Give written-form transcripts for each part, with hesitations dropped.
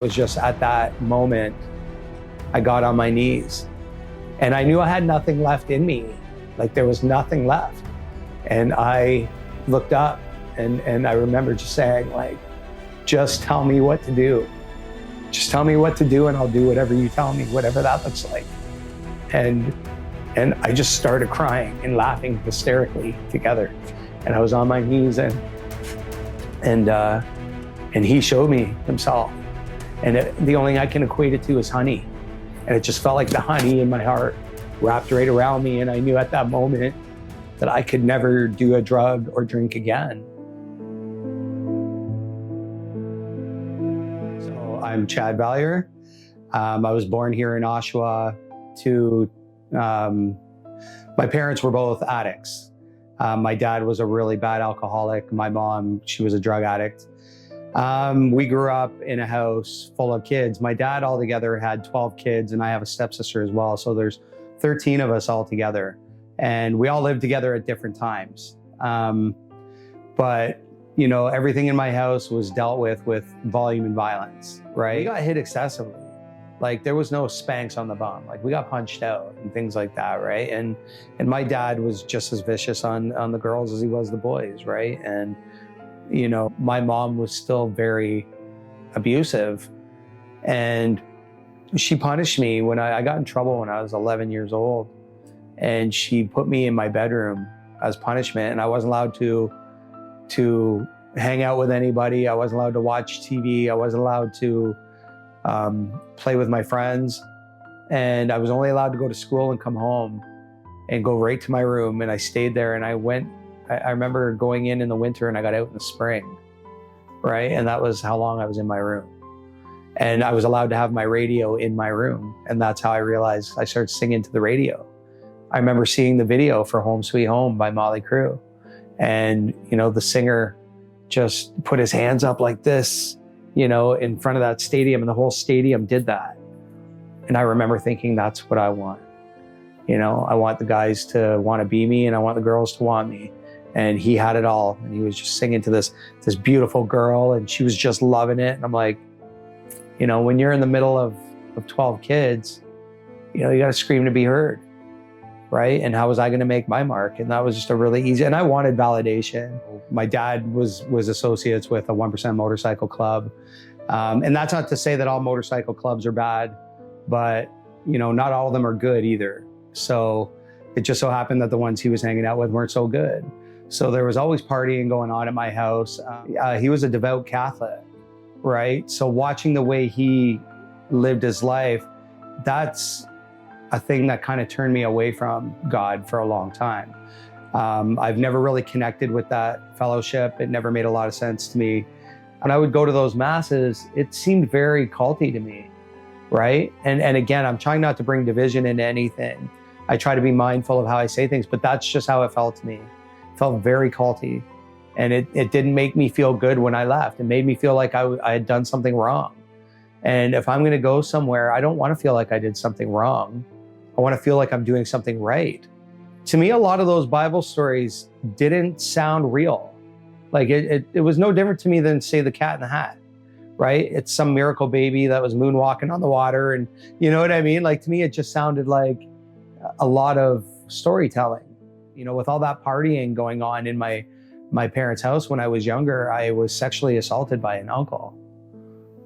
It was just at that moment, I got on my knees and I knew I had nothing left in me. Like there was nothing left. And I looked up and I remember just saying like, just tell me what to do. Just tell me what to do and I'll do whatever you tell me, whatever that looks like. And I just started crying and laughing hysterically together. And I was on my knees and he showed me himself. And the only thing I can equate it to is honey. And it just felt like the honey in my heart wrapped right around me. And I knew at that moment that I could never do a drug or drink again. So I'm Chad VALYEAR. I was born here in Oshawa my parents were both addicts. My dad was a really bad alcoholic. My mom, she was a drug addict. We grew up in a house full of kids. My dad altogether had 12 kids and I have a stepsister as well. So there's 13 of us all together and we all lived together at different times. But you know, everything in my house was dealt with volume and violence, right? We got hit excessively. Like there was no spanks on the bum. Like we got punched out and things like that, right? And my dad was just as vicious on the girls as he was the boys, right? And you know, my mom was still very abusive and she punished me when I got in trouble when I was 11 years old. And she put me in my bedroom as punishment and I wasn't allowed to hang out with anybody. I wasn't allowed to watch TV. I wasn't allowed to play with my friends. And I was only allowed to go to school and come home and go right to my room. And I stayed there and I remember going in the winter and I got out in the spring, right? And that was how long I was in my room. And I was allowed to have my radio in my room. And that's how I realized I started singing to the radio. I remember seeing the video for Home Sweet Home by Motley Crue. And, you know, the singer just put his hands up like this, you know, in front of that stadium and the whole stadium did that. And I remember thinking, that's what I want. You know, I want the guys to want to be me and I want the girls to want me. And he had it all. And he was just singing to this beautiful girl and she was just loving it. And I'm like, you know, when you're in the middle of 12 kids, you know, you got to scream to be heard, right? And how was I going to make my mark? And that was just a really easy, and I wanted validation. My dad was associates with a 1% motorcycle club. And that's not to say that all motorcycle clubs are bad, but you know, not all of them are good either. So it just so happened that the ones he was hanging out with weren't so good. So there was always partying going on at my house. He was a devout Catholic, right? So watching the way he lived his life, that's a thing that kind of turned me away from God for a long time. I've never really connected with that fellowship. It never made a lot of sense to me. And I would go to those masses. It seemed very culty to me, right? And again, I'm trying not to bring division into anything. I try to be mindful of how I say things, but that's just how it felt to me. It felt very culty. And it didn't make me feel good when I left. It made me feel like I had done something wrong. And if I'm gonna go somewhere, I don't wanna feel like I did something wrong. I wanna feel like I'm doing something right. To me, a lot of those Bible stories didn't sound real. Like it was no different to me than, say, the Cat in the Hat, right? It's some miracle baby that was moonwalking on the water and you know what I mean? Like to me, it just sounded like a lot of storytelling. You know, with all that partying going on in my parents' house when I was younger, I was sexually assaulted by an uncle,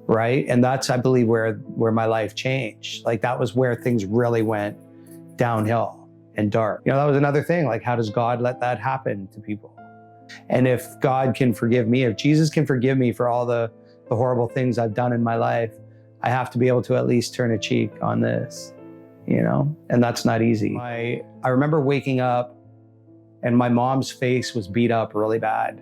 right? And that's, I believe, where my life changed. Like that was where things really went downhill and dark. You know, that was another thing. Like, how does God let that happen to people? And if God can forgive me, if Jesus can forgive me for all the horrible things I've done in my life, I have to be able to at least turn a cheek on this, you know? And that's not easy. I remember waking up and my mom's face was beat up really bad.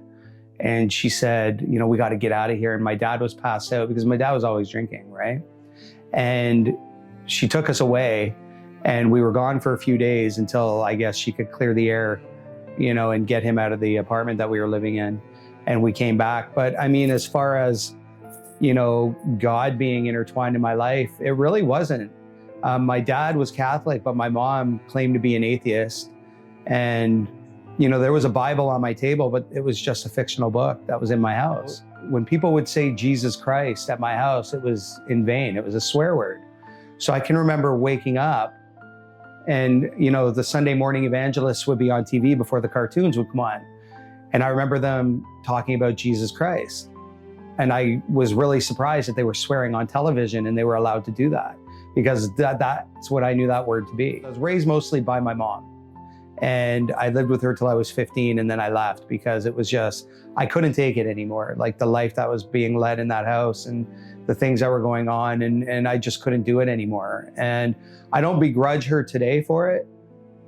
And she said, you know, we got to get out of here. And my dad was passed out because my dad was always drinking, right? And she took us away and we were gone for a few days until I guess she could clear the air, you know, and get him out of the apartment that we were living in. And we came back. But I mean, as far as, you know, God being intertwined in my life, it really wasn't. My dad was Catholic, but my mom claimed to be an atheist. And you know, there was a Bible on my table, but it was just a fictional book that was in my house. when people would say Jesus Christ at my house, it was in vain. It was a swear word. So I can remember waking up and, the Sunday morning evangelists would be on TV before the cartoons would come on. And I remember them talking about Jesus Christ. And I was really surprised that they were swearing on television and they were allowed to do that, because that's what I knew that word to be. I was raised mostly by my mom. And I lived with her till I was 15, and then I left because it was just, I couldn't take it anymore. Like the life that was being led in that house and the things that were going on, and I just couldn't do it anymore. And I don't begrudge her today for it,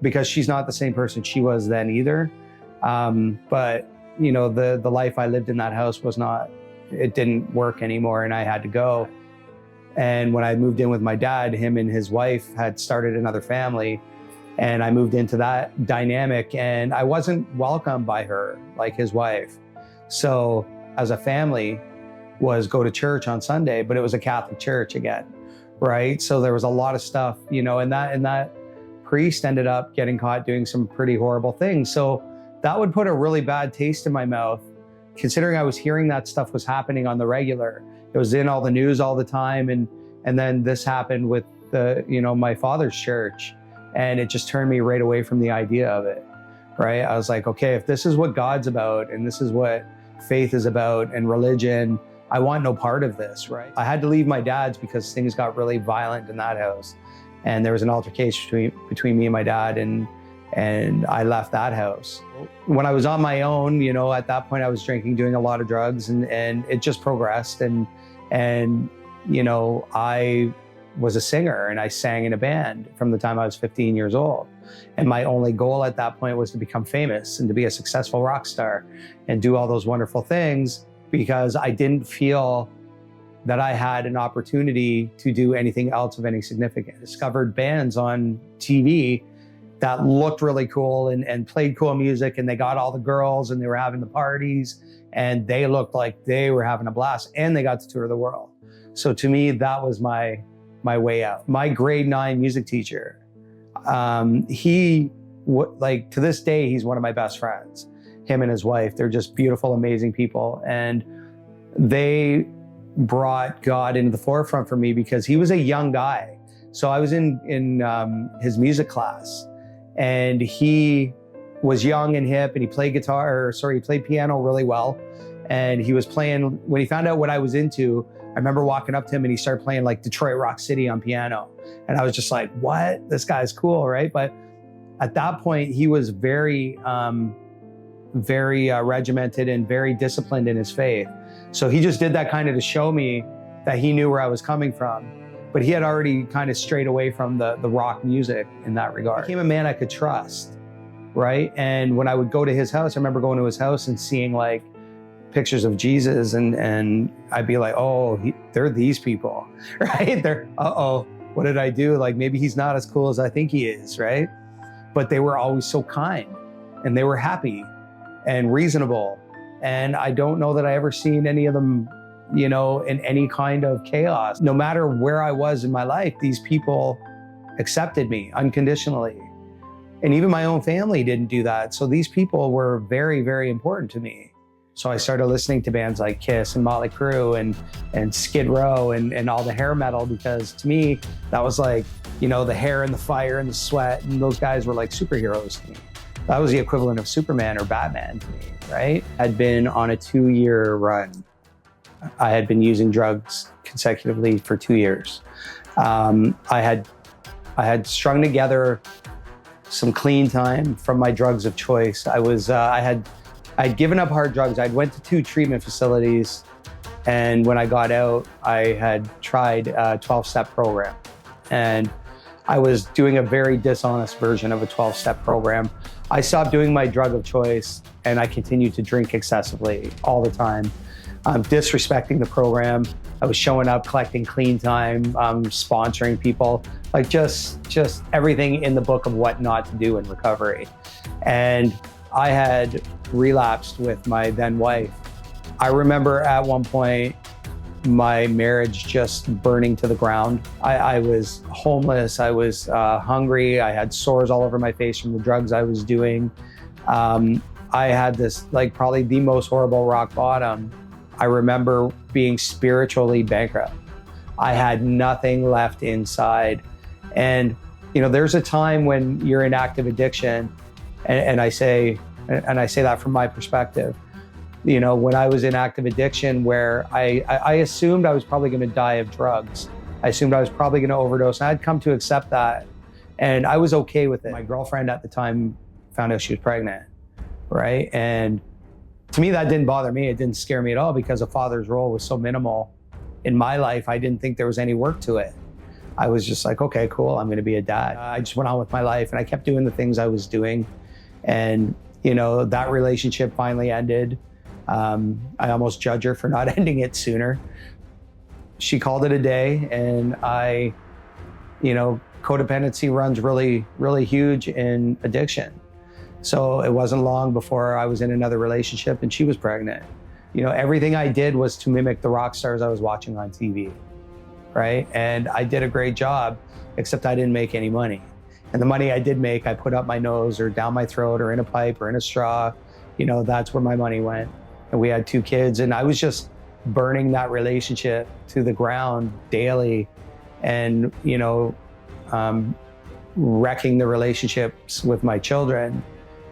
because she's not the same person she was then either. But the life I lived in that house it didn't work anymore, and I had to go. And when I moved in with my dad, him and his wife had started another family. And I moved into that dynamic, and I wasn't welcomed by her like his wife. So as a family was go to church on Sunday, but it was a Catholic church again, right? So there was a lot of stuff, and that priest ended up getting caught doing some pretty horrible things. So that would put a really bad taste in my mouth, considering I was hearing that stuff was happening on the regular. It was in all the news all the time. And then this happened with my father's church. And it just turned me right away from the idea of it, right? I was like, okay, if this is what God's about and this is what faith is about and religion, I want no part of this, right? I had to leave my dad's because things got really violent in that house. And there was an altercation between me and my dad, and I left that house. When I was on my own, at that point I was drinking, doing a lot of drugs, and it just progressed. And I was a singer, and I sang in a band from the time I was 15 years old. And my only goal at that point was to become famous and to be a successful rock star and do all those wonderful things, because I didn't feel that I had an opportunity to do anything else of any significance. I discovered bands on TV that looked really cool and played cool music, and they got all the girls, and they were having the parties, and they looked like they were having a blast, and they got to tour the world. So to me, that was my way out. My grade 9 music teacher, to this day, he's one of my best friends. Him and his wife, they're just beautiful, amazing people. And they brought God into the forefront for me, because he was a young guy. So I was in his music class, and he was young and hip, and he played he played piano really well. And he was playing, when he found out what I was into, I remember walking up to him and he started playing like Detroit Rock City on piano. And I was just like, what? This guy's cool, right? But at that point, he was very regimented and very disciplined in his faith. So he just did that kind of to show me that he knew where I was coming from. But he had already kind of strayed away from the rock music in that regard. I became a man I could trust, right? And when I would go to his house, I remember going to his house and seeing like pictures of Jesus, and I'd be like, oh, they're these people, right? What did I do? Like, maybe he's not as cool as I think he is, right? But they were always so kind, and they were happy and reasonable. And I don't know that I ever seen any of them, in any kind of chaos. No matter where I was in my life, these people accepted me unconditionally. And even my own family didn't do that. So these people were very, very important to me. So I started listening to bands like Kiss and Motley Crue and Skid Row and all the hair metal, because to me, that was like, the hair and the fire and the sweat, and those guys were like superheroes to me. That was the equivalent of Superman or Batman to me, right? I'd been on a 2-year run. I had been using drugs consecutively for 2 years. I had strung together some clean time from my drugs of choice. I'd given up hard drugs. I'd went to 2 treatment facilities, and when I got out, I had tried a 12-step program. And I was doing a very dishonest version of a 12-step program. I stopped doing my drug of choice, and I continued to drink excessively all the time. Disrespecting the program. I was showing up, collecting clean time, sponsoring people, like just everything in the book of what not to do in recovery. And I had relapsed with my then wife. I remember at one point, my marriage just burning to the ground. I was homeless, I was hungry, I had sores all over my face from the drugs I was doing. I had this, like, probably the most horrible rock bottom I remember being spiritually bankrupt. I had nothing left inside. And, there's a time when you're in active addiction, and I say that from my perspective. When I was in active addiction, where I assumed I was probably going to die of drugs. I assumed I was probably going to overdose, and I'd come to accept that. And I was okay with it. My girlfriend at the time found out she was pregnant, right? And to me, that didn't bother me. It didn't scare me at all, because a father's role was so minimal in my life. I didn't think there was any work to it. I was just like, okay, cool, I'm going to be a dad. I just went on with my life, and I kept doing the things I was doing. And, that relationship finally ended. I almost judge her for not ending it sooner. She called it a day, and codependency runs really, really huge in addiction. So it wasn't long before I was in another relationship and she was pregnant. Everything I did was to mimic the rock stars I was watching on TV, right? And I did a great job, except I didn't make any money. And the money I did make, I put up my nose or down my throat or in a pipe or in a straw. That's where my money went. And we had 2 kids, and I was just burning that relationship to the ground daily, and, wrecking the relationships with my children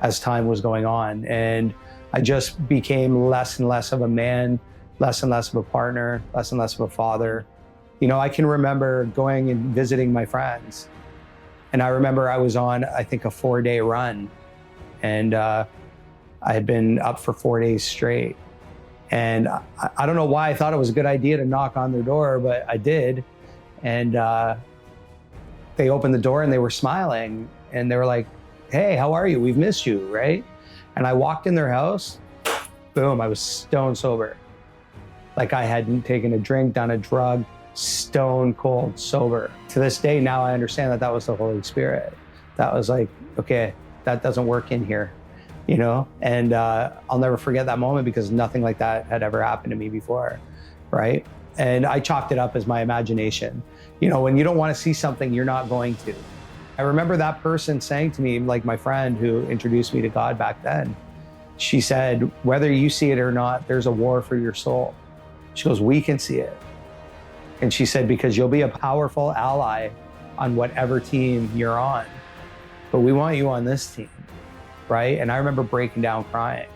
as time was going on. And I just became less and less of a man, less and less of a partner, less and less of a father. I can remember going and visiting my friends. And I remember I was on, I think, a 4-day run. And I had been up for 4 days straight. And I don't know why I thought it was a good idea to knock on their door, but I did. And they opened the door and they were smiling. And they were like, hey, how are you? We've missed you, right? And I walked in their house, boom, I was stone sober. Like I hadn't taken a drink, done a drug, stone cold sober. To this day, now I understand that was the Holy Spirit. That was like, okay, that doesn't work in here, And I'll never forget that moment, because nothing like that had ever happened to me before, right? And I chalked it up as my imagination. When you don't want to see something, you're not going to. I remember that person saying to me, like my friend who introduced me to God back then, she said, whether you see it or not, there's a war for your soul. She goes, we can see it. And she said, because you'll be a powerful ally on whatever team you're on, but we want you on this team, right? And I remember breaking down crying,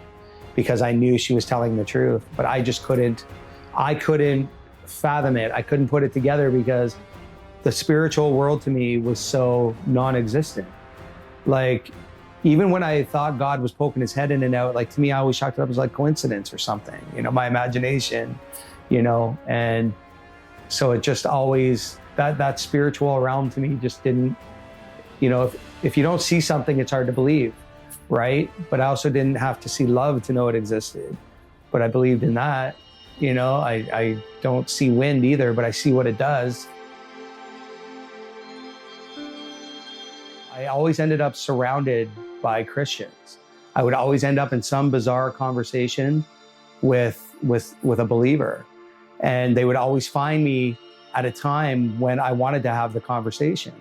because I knew she was telling the truth, but I couldn't fathom it. I couldn't put it together, because the spiritual world to me was so non-existent. Like, even when I thought God was poking his head in and out, like to me, I always chalked it up as like coincidence or something, my imagination, and so it just always, that spiritual realm to me just didn't, if you don't see something, it's hard to believe, right? But I also didn't have to see love to know it existed. But I believed in that. I don't see wind either, but I see what it does. I always ended up surrounded by Christians. I would always end up in some bizarre conversation with a believer. And they would always find me at a time when I wanted to have the conversation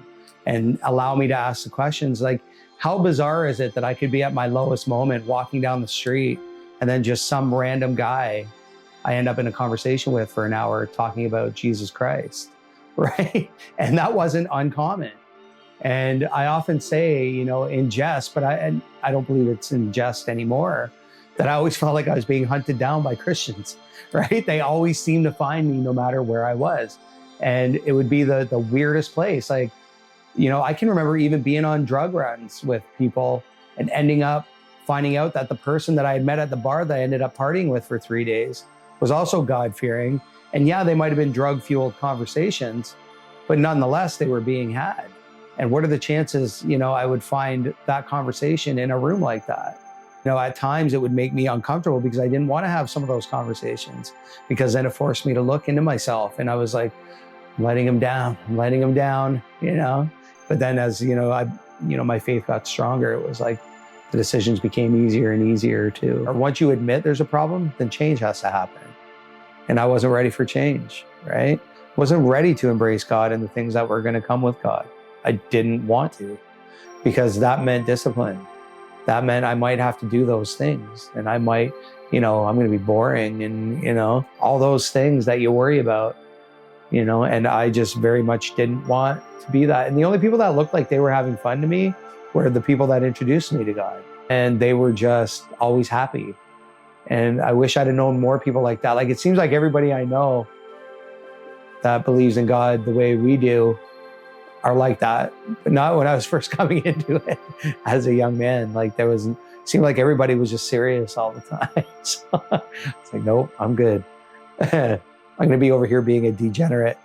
and allow me to ask the questions. Like, how bizarre is it that I could be at my lowest moment walking down the street, and then just some random guy I end up in a conversation with for an hour talking about Jesus Christ, right? And that wasn't uncommon. And I often say, in jest, but I don't believe it's in jest anymore, that I always felt like I was being hunted down by Christians, right? They always seemed to find me no matter where I was. And it would be the weirdest place. Like, I can remember even being on drug runs with people and ending up finding out that the person that I had met at the bar that I ended up partying with for 3 days was also God-fearing. And yeah, they might have been drug-fueled conversations, but nonetheless, they were being had. And what are the chances, I would find that conversation in a room like that? At times it would make me uncomfortable, because I didn't want to have some of those conversations, because then it forced me to look into myself. And I was like, I'm letting him down, But then as, my faith got stronger, it was like the decisions became easier and easier too. Or once you admit there's a problem, then change has to happen. And I wasn't ready for change, right? Wasn't ready to embrace God and the things that were going to come with God. I didn't want to, because that meant discipline. that meant I might have to do those things, and I might, I'm going to be boring, and, all those things that you worry about, and I just very much didn't want to be that. And the only people that looked like they were having fun to me were the people that introduced me to God. And they were just always happy. And I wish I'd have known more people like that. Like, it seems like everybody I know that believes in God the way we do are like that. But not when I was first coming into it as a young man. Like, seemed like everybody was just serious all the time. So it's like, nope, I'm good. I'm going to be over here being a degenerate.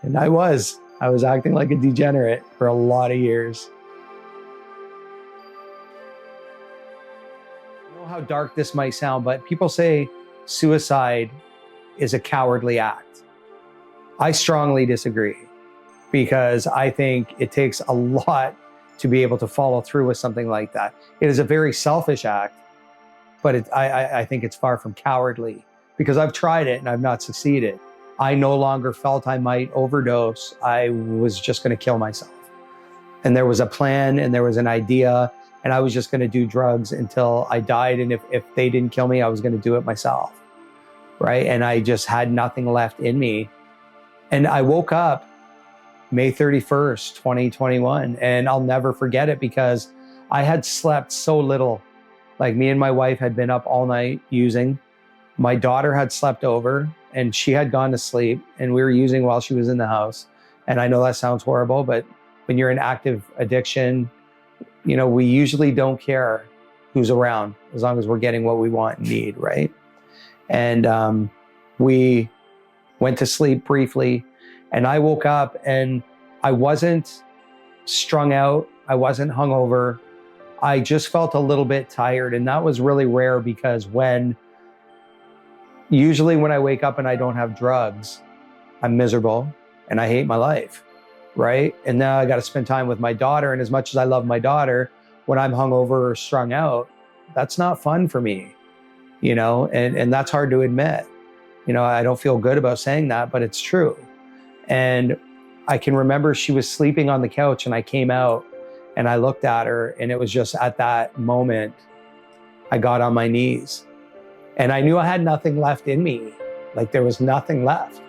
And I was acting like a degenerate for a lot of years. I know how dark this might sound, but people say suicide is a cowardly act. I strongly disagree, because I think it takes a lot to be able to follow through with something like that. It is a very selfish act, but I think it's far from cowardly, because I've tried it and I've not succeeded. I no longer felt I might overdose. I was just going to kill myself. And there was a plan and there was an idea, and I was just going to do drugs until I died. And if they didn't kill me, I was going to do it myself. Right. And I just had nothing left in me. And I woke up May 31st, 2021, and I'll never forget it, because I had slept so little. Like, me and my wife had been up all night using. My daughter had slept over and she had gone to sleep, and we were using while she was in the house. And I know that sounds horrible, but when you're in active addiction, we usually don't care who's around as long as we're getting what we want and need, right? And we went to sleep briefly, and I woke up and I wasn't strung out. I wasn't hungover. I just felt a little bit tired. And that was really rare, because usually when I wake up and I don't have drugs, I'm miserable and I hate my life, right? And now I got to spend time with my daughter. And as much as I love my daughter, when I'm hungover or strung out, that's not fun for me, and that's hard to admit. I don't feel good about saying that, but it's true. And I can remember she was sleeping on the couch, and I came out and I looked at her, and it was just at that moment, I got on my knees, and I knew I had nothing left in me. Like, there was nothing left.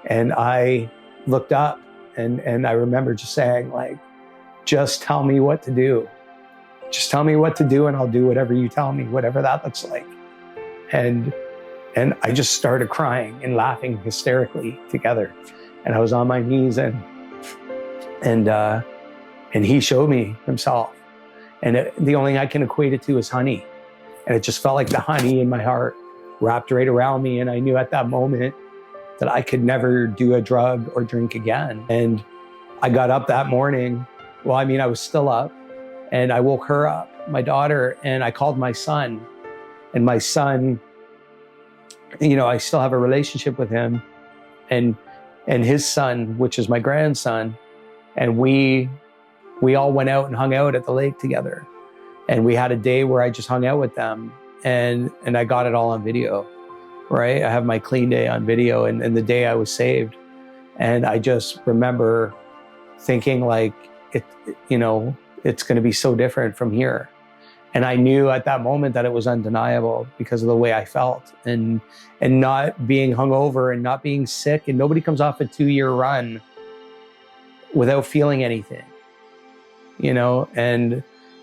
And I looked up, and I remember just saying, like, just tell me what to do. Just tell me what to do, and I'll do whatever you tell me, whatever that looks like. And I just started crying and laughing hysterically together. And I was on my knees, and he showed me himself. And the only thing I can equate it to is honey. And it just felt like the honey in my heart wrapped right around me. And I knew at that moment that I could never do a drug or drink again. And I got up that morning. Well, I was still up, and I woke her up, my daughter, and I called my son. And my son, I still have a relationship with him, and his son, which is my grandson. And we all went out and hung out at the lake together. And we had a day where I just hung out with them, and I got it all on video, right? I have my clean day on video, and the day I was saved. And I just remember thinking, like, it's going to be so different from here. And I knew at that moment that it was undeniable because of the way I felt, and not being hungover and not being sick. And nobody comes off a 2-year run without feeling anything,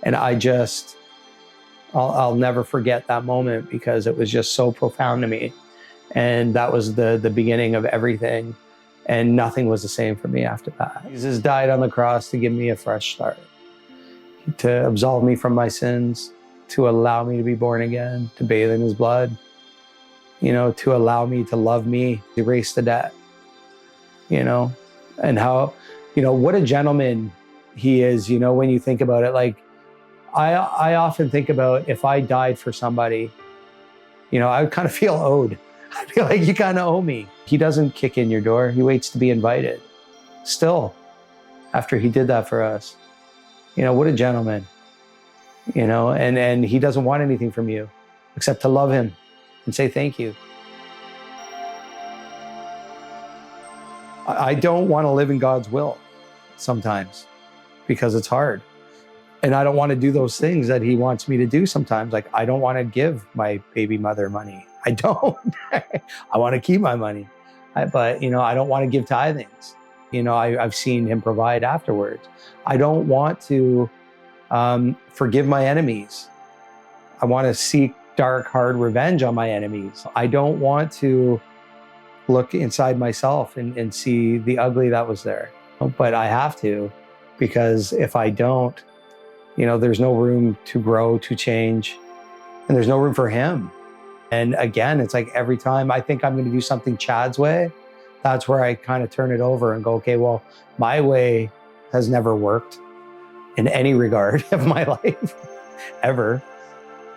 and I just, I'll never forget that moment, because it was just so profound to me. And that was the beginning of everything. And nothing was the same for me after that. Jesus died on the cross to give me a fresh start, to absolve me from my sins, to allow me to be born again, to bathe in his blood, to allow me to love me, erase the debt, and how, what a gentleman he is, when you think about it. Like, I often think about, if I died for somebody, I would kind of feel owed. I feel like you kind of owe me. He doesn't kick in your door. He waits to be invited. Still, after he did that for us. What a gentleman, and he doesn't want anything from you except to love him and say thank you. I don't want to live in God's will sometimes. because it's hard. And I don't want to do those things that he wants me to do sometimes. Like, I don't want to give my baby mother money. I don't. I want to keep my money. But, you know, I don't want to give tithings. You know, I've seen him provide afterwards. I don't want to forgive my enemies. I want to seek dark, hard revenge on my enemies. I don't want to look inside myself and see the ugly that was there. But I have to, because if I don't, you know, there's no room to grow, to change, and there's no room for him. And again, it's like every time I think I'm going to do something Chad's way, that's where I kind of turn it over and go, okay, well, my way has never worked in any regard of my life, ever.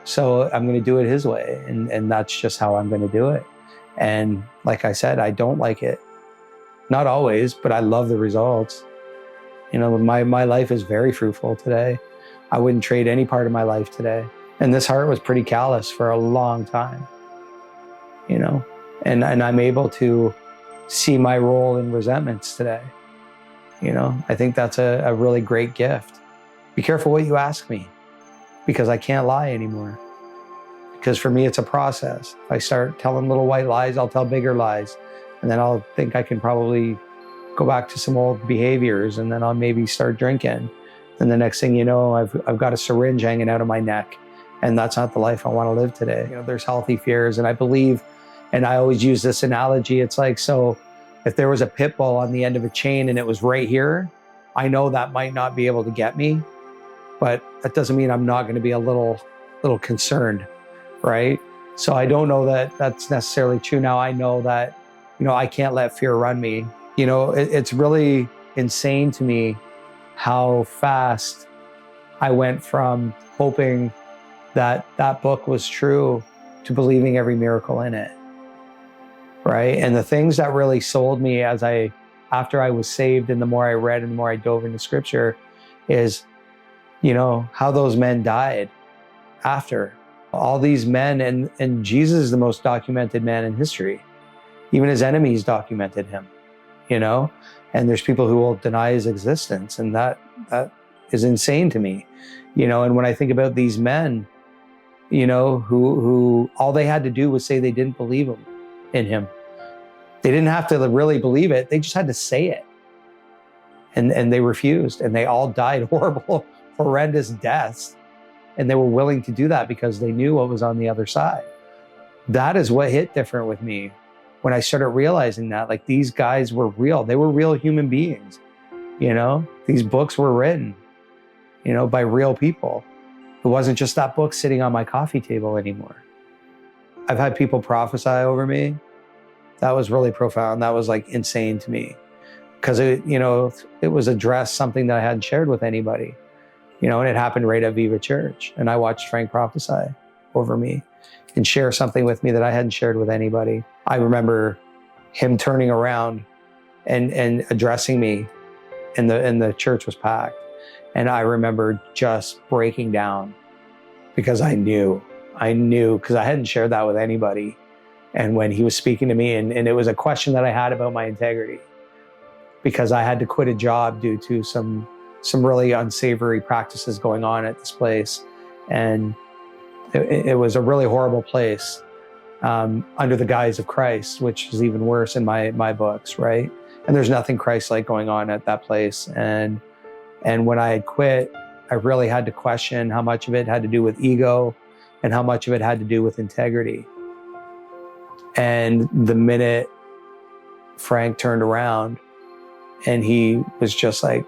So I'm going to do it his way. And that's just how I'm going to do it. And like I said, I don't like it. Not always, but I love the results. You know, my life is very fruitful today. I wouldn't trade any part of my life today. And this heart was pretty callous for a long time, you know, and I'm able to see my role in resentments today. You know, I think that's a really great gift. Be careful what you ask me, because I can't lie anymore. Because for me, it's a process. If I start telling little white lies, I'll tell bigger lies. And then I'll think I can probably go back to some old behaviors, and then I'll maybe start drinking. And the next thing you know, I've got a syringe hanging out of my neck. And that's not the life I want to live today. You know, there's healthy fears. And I believe, and I always use this analogy, it's like, so if there was a pit bull on the end of a chain and it was right here, I know that might not be able to get me, but that doesn't mean I'm not going to be a little concerned, right? So I don't know that that's necessarily true. Now I know that, you know, I can't let fear run me. You know, it's really insane to me how fast I went from hoping that that book was true to believing every miracle in it, right? And the things that really sold me after I was saved, and the more I read and the more I dove into scripture, is, you know, how those men died after. All these men, and Jesus is the most documented man in history. Even his enemies documented him, you know? And there's people who will deny his existence, and that is insane to me, you know? And when I think about these men, you know, who all they had to do was say they didn't believe in him. They didn't have to really believe it. They just had to say it. And they refused, and they all died horrible, horrendous deaths. And they were willing to do that because they knew what was on the other side. That is what hit different with me when I started realizing that, like, these guys were real. They were real human beings, you know? These books were written, you know, by real people. It wasn't just that book sitting on my coffee table anymore. I've had people prophesy over me. That was really profound. That was like insane to me, because it, you know, it was addressed something that I hadn't shared with anybody, you know, and it happened right at Viva Church. And I watched Frank prophesy over me and share something with me that I hadn't shared with anybody. I remember him turning around and addressing me, and the church was packed. And I remember just breaking down, because I knew, because I hadn't shared that with anybody. And when he was speaking to me, and it was a question that I had about my integrity, because I had to quit a job due to some really unsavory practices going on at this place. And it was a really horrible place, under the guise of Christ, which is even worse in my books, right? And there's nothing Christ-like going on at that place. And when I had quit, I really had to question how much of it had to do with ego and how much of it had to do with integrity. And the minute Frank turned around, and he was just like,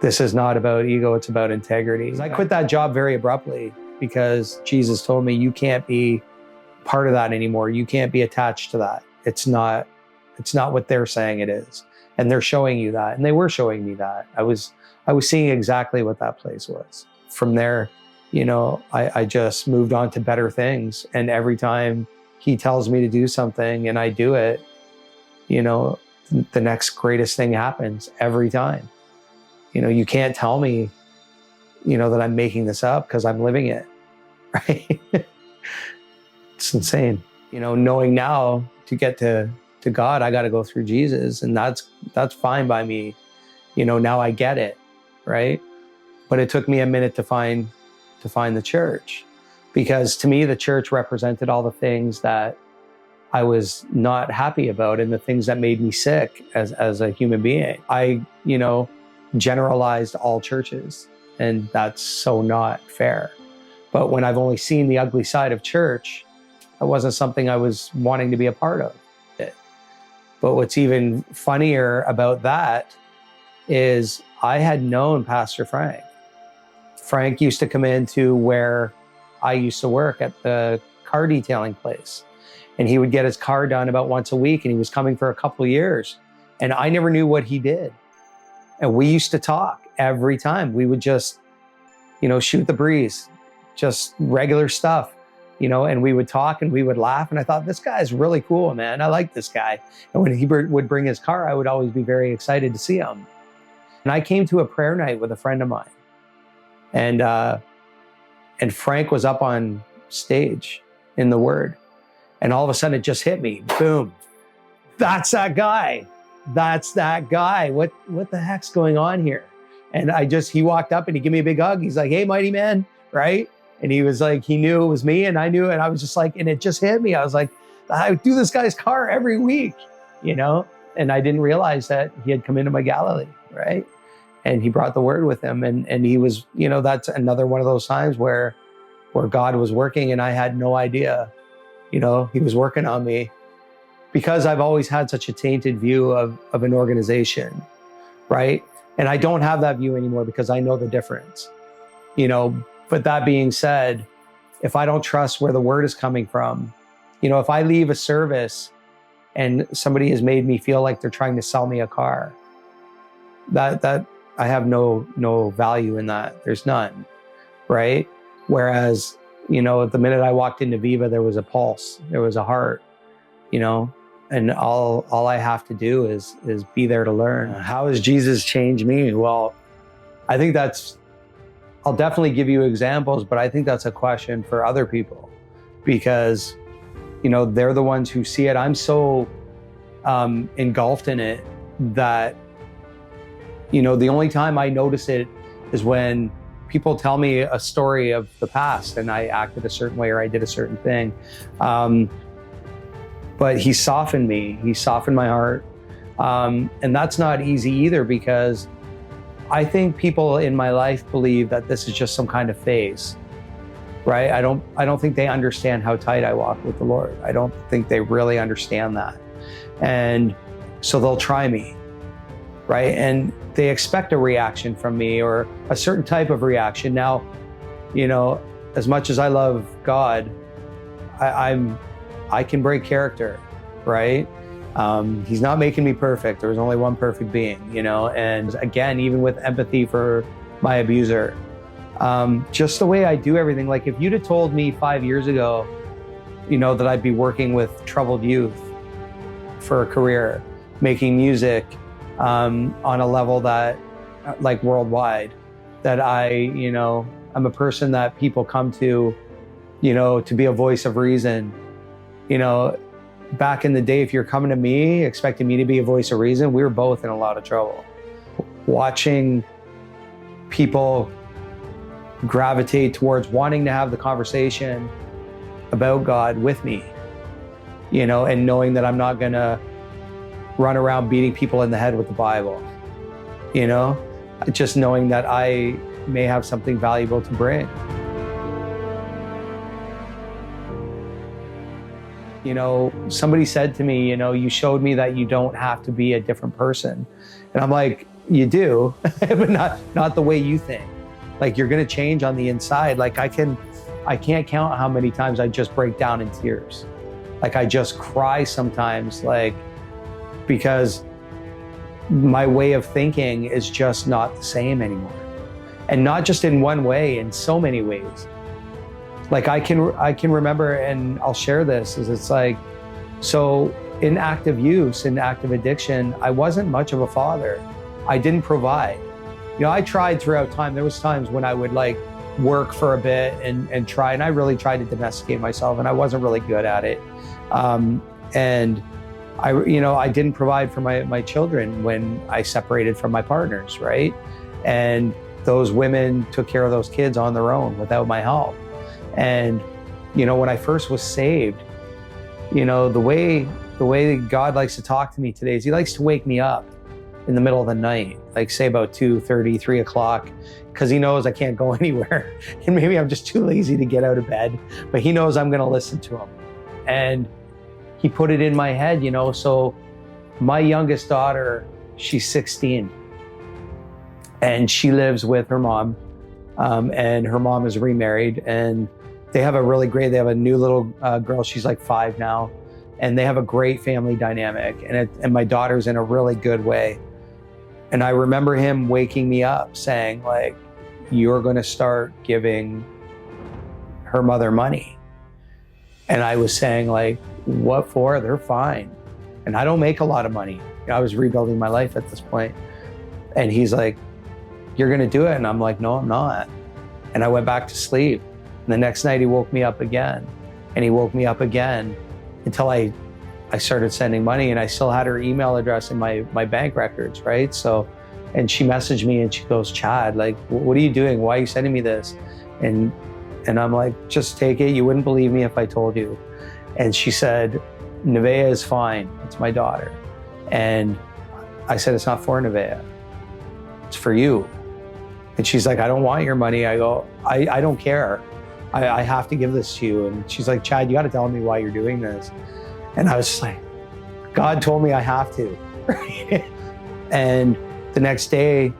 this is not about ego, it's about integrity. I quit that job very abruptly, because Jesus told me, you can't be part of that anymore. You can't be attached to that. It's not what they're saying it is. And they're showing you that. And they were showing me that. I was seeing exactly what that place was. From there, you know, I just moved on to better things. And every time he tells me to do something and I do it, you know, the next greatest thing happens every time. You know, you can't tell me, you know, that I'm making this up, because I'm living it, right? It's insane. You know, knowing now to get to God, I got to go through Jesus, and that's fine by me. You know, now I get it, right? But it took me a minute to find the church, because to me, the church represented all the things that I was not happy about and the things that made me sick as a human being. I, generalized all churches, and that's so not fair. But when I've only seen the ugly side of church, that wasn't something I was wanting to be a part of. But what's even funnier about that is I had known Pastor Frank. Frank used to come into where I used to work at the car detailing place. And he would get his car done about once a week, and he was coming for a couple of years. And I never knew what he did. And we used to talk every time. We would just, shoot the breeze, just regular stuff, and we would talk and we would laugh. And I thought, this guy's really cool, man. I like this guy. And when he would bring his car, I would always be very excited to see him. And I came to a prayer night with a friend of mine. And Frank was up on stage in the Word. And all of a sudden it just hit me. Boom. That's that guy. That's that guy. What the heck's going on here? And he walked up and he gave me a big hug. He's like, hey, mighty man, right? And he was like, he knew it was me and I knew it. And I was just like, and it just hit me. I was like, I do this guy's car every week, And I didn't realize that he had come into my Galilee, right? And he brought the Word with him. And he was, that's another one of those times where God was working and I had no idea. He was working on me, because I've always had such a tainted view of an organization, right? And I don't have that view anymore because I know the difference, But that being said, if I don't trust where the Word is coming from, if I leave a service and somebody has made me feel like they're trying to sell me a car, that I have no value in that. There's none, right? Whereas, the minute I walked into Viva, there was a pulse, there was a heart, and all I have to do is be there to learn. How has Jesus changed me? Well, I think I'll definitely give you examples, but I think that's a question for other people, because, they're the ones who see it. I'm so engulfed in it that, the only time I notice it is when people tell me a story of the past and I acted a certain way or I did a certain thing. But he softened me. He softened my heart. And that's not easy either, because I think people in my life believe that this is just some kind of phase, right? I don't think they understand how tight I walk with the Lord. I don't think they really understand that. And so they'll try me, right? And they expect a reaction from me, or a certain type of reaction. Now, as much as I love God, I can break character, right? He's not making me perfect. There's only one perfect being, and again, even with empathy for my abuser, just the way I do everything. Like, if you'd have told me 5 years ago, that I'd be working with troubled youth for a career, making music, on a level that, like, worldwide, that I'm a person that people come to be a voice of reason. Back in the day, if you're coming to me expecting me to be a voice of reason, we were both in a lot of trouble. Watching people gravitate towards wanting to have the conversation about God with me, and knowing that I'm not gonna run around beating people in the head with the Bible, just knowing that I may have something valuable to bring. Somebody said to me, you showed me that you don't have to be a different person. And I'm like, you do, but not the way you think. Like, you're going to change on the inside. Like, I can't count how many times I just break down in tears. Like, I just cry sometimes, like, because my way of thinking is just not the same anymore. And not just in one way, in so many ways. Like, I can remember, and I'll share this, is it's like, so in active use, in active addiction, I wasn't much of a father. I didn't provide. I tried throughout time. There was times when I would work for a bit and try, and I really tried to domesticate myself, and I wasn't really good at it. And I didn't provide for my children when I separated from my partners, right? And those women took care of those kids on their own without my help. And, you know, when I first was saved, you know, the way God likes to talk to me today is he likes to wake me up in the middle of the night, like say about 2:30, 3 o'clock, because he knows I can't go anywhere. And maybe I'm just too lazy to get out of bed, but he knows I'm going to listen to him. And he put it in my head, you know, so my youngest daughter, she's 16 and she lives with her mom, and her mom is remarried, and they have a new little girl. She's like 5 now, and they have a great family dynamic, and my daughter's in a really good way. And I remember him waking me up saying, like, you're going to start giving her mother money. And I was saying, like, what for? They're fine. And I don't make a lot of money. I was rebuilding my life at this point. And he's like, you're going to do it? And I'm like, no, I'm not. And I went back to sleep. And the next night he woke me up again. And he woke me up again until I started sending money, and I still had her email address in my bank records, right? So, and she messaged me and she goes, Chad, like, what are you doing? Why are you sending me this? And I'm like, just take it. You wouldn't believe me if I told you. And she said, Nevaeh is fine. It's my daughter. And I said, it's not for Nevaeh. It's for you. And she's like, I don't want your money. I go, I don't care. I have to give this to you. And she's like, Chad, you got to tell me why you're doing this. And I was just like, God told me I have to. And the next day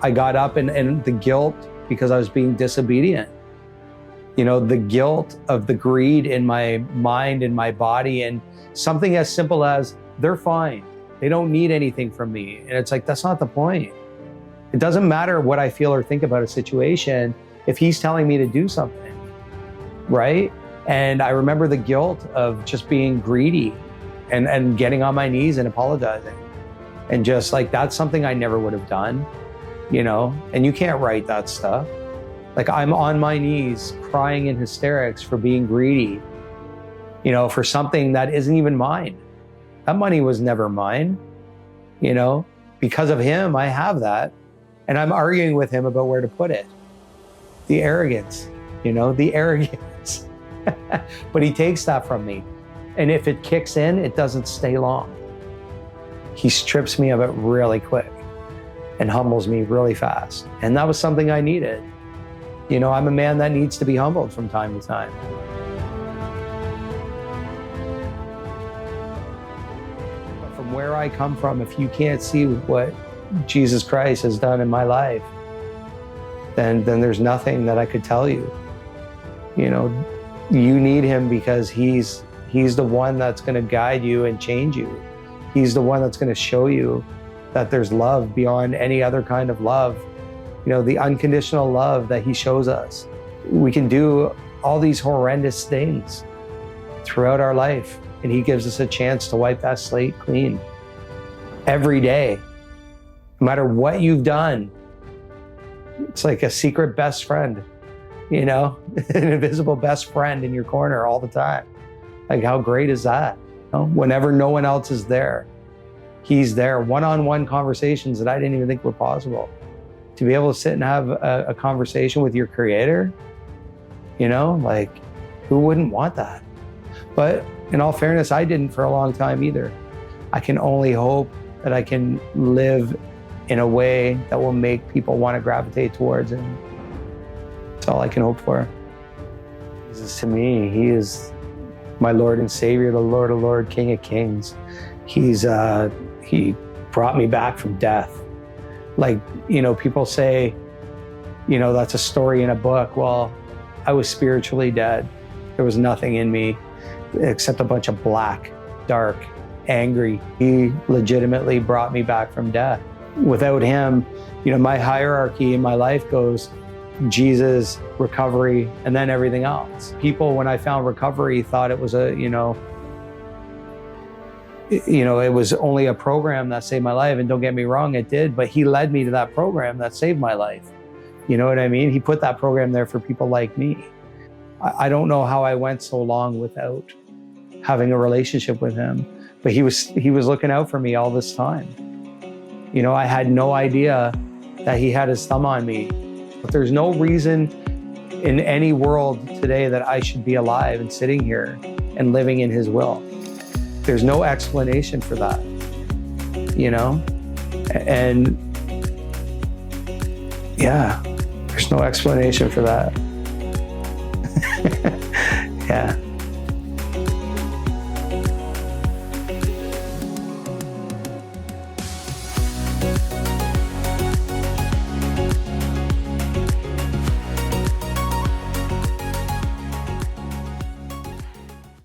I got up, and the guilt, because I was being disobedient, you know, the guilt of the greed in my mind and my body, and something as simple as they're fine. They don't need anything from me. And it's like, that's not the point. It doesn't matter what I feel or think about a situation if he's telling me to do something, right? And I remember the guilt of just being greedy and getting on my knees and apologizing. And just like, that's something I never would have done, you know? And you can't write that stuff. Like, I'm on my knees crying in hysterics for being greedy, you know, for something that isn't even mine. That money was never mine, you know? Because of him, I have that. And I'm arguing with him about where to put it. The arrogance, you know, the arrogance. But he takes that from me. And if it kicks in, it doesn't stay long. He strips me of it really quick and humbles me really fast. And that was something I needed. You know, I'm a man that needs to be humbled from time to time. But from where I come from, if you can't see what Jesus Christ has done in my life, then there's nothing that I could tell you. You know, you need him because he's the one that's going to guide you and change you. He's the one that's going to show you that there's love beyond any other kind of love. You know, the unconditional love that he shows us. We can do all these horrendous things throughout our life, and he gives us a chance to wipe that slate clean every day. No matter what you've done, it's like a secret best friend, you know, an invisible best friend in your corner all the time. Like, how great is that? You know, whenever no one else is there, he's there. One-on-one conversations that I didn't even think were possible. To be able to sit and have a conversation with your creator, you know, like, who wouldn't want that? But in all fairness, I didn't for a long time either. I can only hope that I can live in a way that will make people want to gravitate towards it. That's all I can hope for. Jesus, to me, he is my Lord and Savior, the Lord of Lords, King of Kings. He brought me back from death. Like, you know, people say, you know, that's a story in a book. Well, I was spiritually dead. There was nothing in me except a bunch of black, dark, angry. He legitimately brought me back from death. Without him, you know, my hierarchy in my life goes Jesus, recovery, and then everything else. People, when I found recovery, thought it was it was only a program that saved my life. And don't get me wrong, it did, but he led me to that program that saved my life. You know what I mean? He put that program there for people like me. I don't know how I went so long without having a relationship with him, but he was looking out for me all this time. You know, I had no idea that he had his thumb on me. But there's no reason in any world today that I should be alive and sitting here and living in his will. There's no explanation for that, you know? And yeah, there's no explanation for that. Yeah.